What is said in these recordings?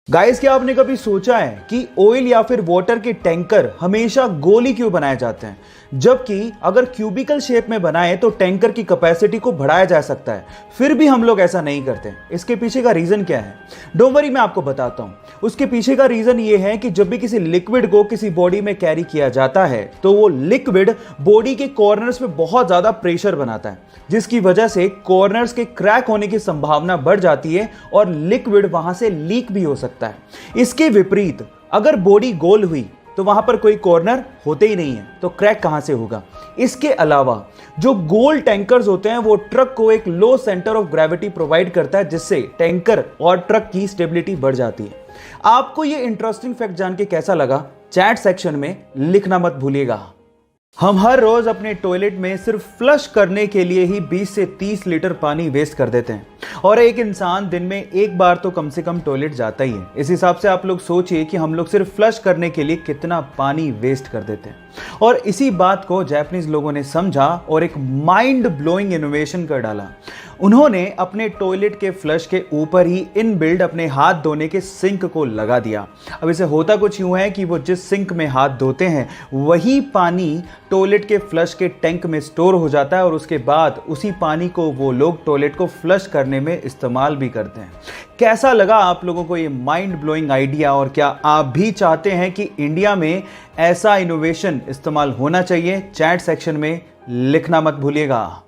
Guys, क्या आपने कभी सोचा है कि ऑयल या फिर वाटर के टैंकर हमेशा गोली क्यों बनाए जाते हैं, जबकि अगर क्यूबिकल शेप में बनाए तो टैंकर की कैपेसिटी को बढ़ाया जा सकता है। फिर भी हम लोग ऐसा नहीं करते। इसके पीछे का रीजन क्या है? डोंट वरी, मैं आपको बताता हूं। उसके पीछे का रीजन ये है कि जब भी किसी लिक्विड को किसी बॉडी में कैरी किया जाता है तो वो लिक्विड बॉडी के कॉर्नर्स में बहुत ज्यादा प्रेशर बनाता है, जिसकी वजह से कॉर्नर्स के क्रैक होने की संभावना बढ़ जाती है और लिक्विड वहां से लीक भी हो सकता है। इसके विपरीत अगर बॉडी गोल हुई तो वहां पर कोई कॉर्नर होते ही नहीं है, तो क्रैक कहां से होगा? इसके अलावा जो गोल टैंकर्स होते हैं वो ट्रक को एक लो सेंटर ऑफ ग्रेविटी प्रोवाइड करता है, जिससे टैंकर और ट्रक की स्टेबिलिटी बढ़ जाती है। आपको ये इंटरेस्टिंग फैक्ट जान के कैसा लगा? चैट सेक्शन में लिखना मत भूलिएगा। हम हर रोज अपने टॉयलेट में सिर्फ फ्लश करने के लिए ही 20 से 30 लीटर पानी वेस्ट कर देते हैं, और एक इंसान दिन में एक बार तो कम से कम टॉयलेट जाता ही है। इस हिसाब से आप लोग सोचिए कि हम लोग सिर्फ फ्लश करने के लिए कितना पानी वेस्ट कर देते हैं। और इसी बात को जापानीज लोगों ने समझा और एक माइंड ब्लोइंग इनोवेशन कर डाला। उन्होंने अपने टॉयलेट के फ्लश के ऊपर ही इनबिल्ड अपने हाथ धोने के सिंक को लगा दिया। अब इसे होता कुछ यूं है कि वो जिस सिंक में हाथ धोते हैं वही पानी टॉयलेट के फ्लश के टैंक में स्टोर हो जाता है, और उसके बाद उसी पानी को वो लोग टॉयलेट को फ्लश करने में इस्तेमाल भी करते हैं। कैसा लगा आप लोगों को ये माइंड ब्लोइंग आइडिया? और क्या आप भी चाहते हैं कि इंडिया में ऐसा इनोवेशन इस्तेमाल होना चाहिए? चैट सेक्शन में लिखना मत भूलिएगा।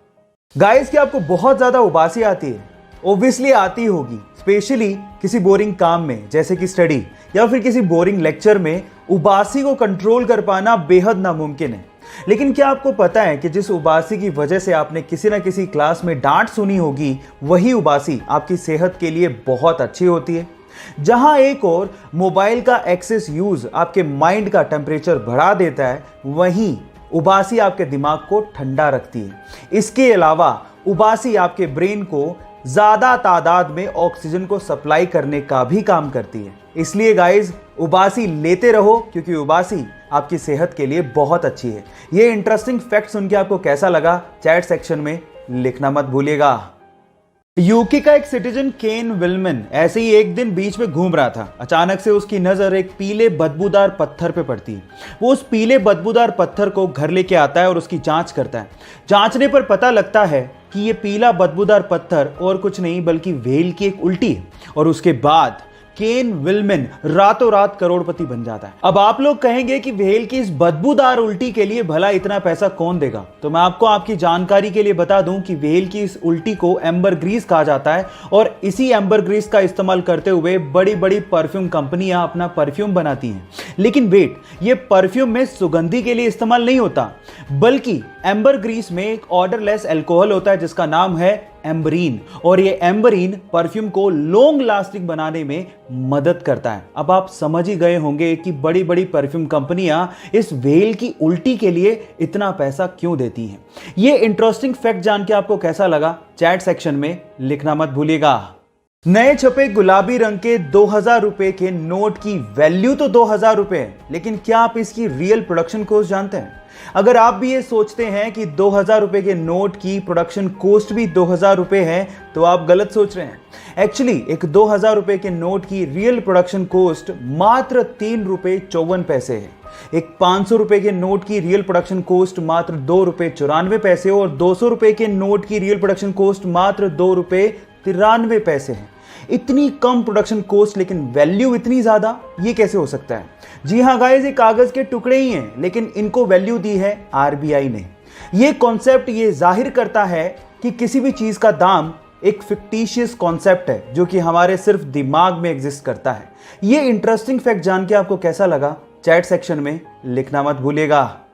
गाइस, क्या आपको बहुत ज्यादा उबासी आती है? ऑब्वियसली आती होगी, स्पेशली किसी बोरिंग काम में जैसे कि स्टडी या फिर किसी बोरिंग लेक्चर में उबासी को कंट्रोल कर पाना बेहद नामुमकिन है। लेकिन क्या आपको पता है कि जिस उबासी की वजह से आपने किसी ना किसी क्लास में डांट सुनी होगी, वही उबासी आपकी सेहत के लिए बहुत अच्छी होती है। जहां एक और मोबाइल का एक्सेस यूज आपके माइंड का टेम्परेचर बढ़ा देता है, वहीं उबासी आपके दिमाग को ठंडा रखती है। इसके अलावा उबासी आपके ब्रेन को ज्यादा तादाद में ऑक्सीजन को सप्लाई करने का भी काम करती है। इसलिए गाइज, उबासी लेते रहो, क्योंकि उबासी आपकी सेहत के लिए बहुत अच्छी है। ये इंटरेस्टिंग फैक्ट सुन के आपको कैसा लगा? चैट सेक्शन में लिखना मत भूलिएगा। यूके का एक सिटीजन केन विलमन ऐसे ही एक दिन बीच में घूम रहा था। अचानक से उसकी नजर एक पीले बदबूदार पत्थर पे पड़ती है। वो उस पीले बदबूदार पत्थर को घर लेके आता है और उसकी जांच करता है। जांचने पर पता लगता है कि ये पीला बदबूदार पत्थर और कुछ नहीं बल्कि व्हेल की एक उल्टी है। और उसके बाद केन विलमन रातों रात करोड़पति बन जाता है। अब आप लोग कहेंगे कि व्हेल की इस बदबूदार उल्टी के लिए भला इतना पैसा कौन देगा? तो मैं आपको आपकी जानकारी के लिए बता दूं कि व्हेल की इस उल्टी को एम्बर ग्रीस कहा जाता है, और इसी एम्बर ग्रीस का इस्तेमाल करते हुए बड़ी बड़ी परफ्यूम कंपनियां अपना परफ्यूम बनाती हैं। लेकिन वेट, ये परफ्यूम में सुगंधी के लिए इस्तेमाल नहीं होता, बल्कि एम्बर ग्रीस में एक ऑर्डरलेस अल्कोहल होता है जिसका नाम है एम्बरीन, और ये एम्बरीन परफ्यूम को लॉन्ग लास्टिंग बनाने में मदद करता है। अब आप समझ ही गए होंगे कि बड़ी बड़ी परफ्यूम कंपनियां इस व्हेल की उल्टी के लिए इतना पैसा क्यों देती हैं। ये इंटरेस्टिंग फैक्ट जान के आपको कैसा लगा? चैट सेक्शन में लिखना मत भूलिएगा। नए छपे गुलाबी रंग के 2000 रुपए के नोट की वैल्यू तो 2000 रुपए है, लेकिन क्या आप इसकी रियल प्रोडक्शन कॉस्ट जानते हैं? अगर आप भी ये सोचते हैं कि 2000 रुपए के नोट की प्रोडक्शन कॉस्ट भी 2000 रुपए है, तो आप गलत सोच रहे हैं। एक्चुअली एक 2000 रुपए के नोट की रियल प्रोडक्शन कॉस्ट मात्र 3 रुपए 54 पैसे है। एक 500 रुपए के नोट की रियल प्रोडक्शन कॉस्ट मात्र 2 रुपए 94 पैसे, और 200 रुपए के नोट की रियल प्रोडक्शन कॉस्ट मात्र 2 रुपए 93 पैसे है। इतनी कम प्रोडक्शन कॉस्ट लेकिन वैल्यू इतनी ज्यादा, ये कैसे हो सकता है? जी हाँ गाइस, ये कागज के टुकड़े ही हैं, लेकिन इनको वैल्यू दी है आरबीआई ने। ये कॉन्सेप्ट ये जाहिर करता है कि किसी भी चीज का दाम एक फिक्टिशियस कॉन्सेप्ट है जो कि हमारे सिर्फ दिमाग में एग्जिस्ट करता है। ये इंटरेस्टिंग फैक्ट जान के आपको कैसा लगा? चैट सेक्शन में लिखना मत भूलिएगा।